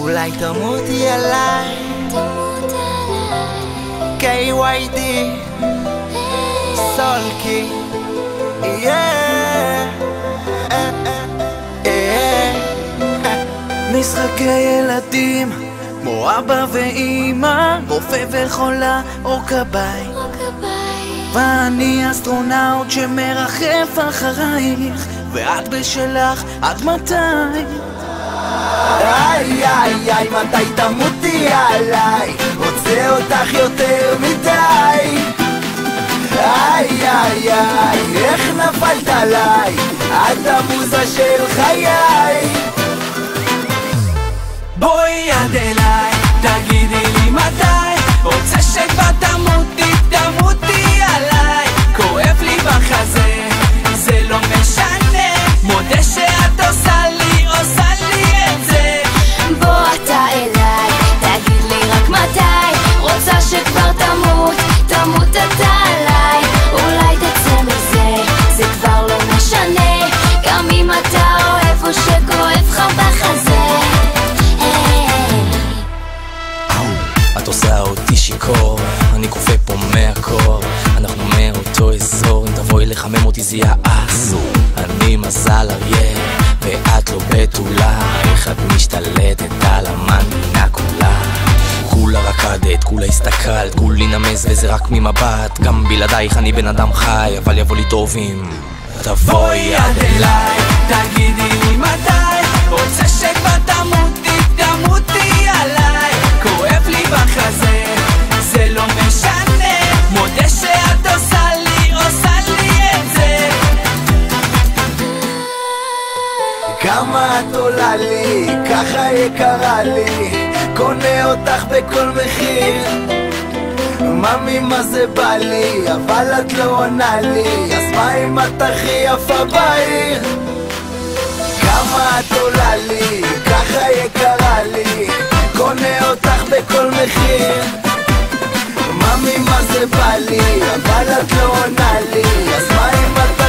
אולי תמותי עליי, KYD סולקי, משחקי ילדים כמו אבא ואמא, רופא וחולה או כבאי, ואני אסטרונאוט שמרחף אחרייך, ואת בשלך עד מתי? איי איי איי מתי תמותי עליי, רוצה אותך יותר מדי. איי איי איי איך נפלת עליי, את המוזה של חיי. בואי עד אליי, תגידי לי מתי, רוצה שכבר תמותי, תמותי עליי. כואב לי בחזה, זה לא משנה, מודה שאת עושה לי את זה. בוא אתה אליי, תגיד לי רק מתי, רוצה שכבר תמות, תמות אתה עליי. אולי תצא מזה, זה כבר לא משנה, גם אם אתה אוהב או שכואב לך בחזה. את עושה אותי שיכור, אני קופא פה מהקור, אנחנו מאותו אזור, אם תבואי לחמם אותי זה יעש. אני מזל אריה ואת לא בתולה, איך את משתלטת על המנגינה כולה. כולה רקדת, כולה הסתכלת, כולי נמס וזה רק ממבט, גם בלעדייך אני בן אדם חי, אבל יבוא לי טובים. תבואי עד אליי, תגידי לי מתי, רוצה שכבר תמותי, תמותי עליי. כואב לי בחזה, זה לא משנה, מודה שאת עושה לי את זה. כמה את עולה לי, ככה יקרה לי, קונה אותך בכל מחיר. ממי מה זה בא לי, אבל את לא עונה לי, אז מה אם את הכי יפה בעיר? כמה את עולה לי, ככה יקרה לי, קונה אותך בכל מחיר. ממי מה זה בא לי, אבל את לא עונה לי, אז מה אם את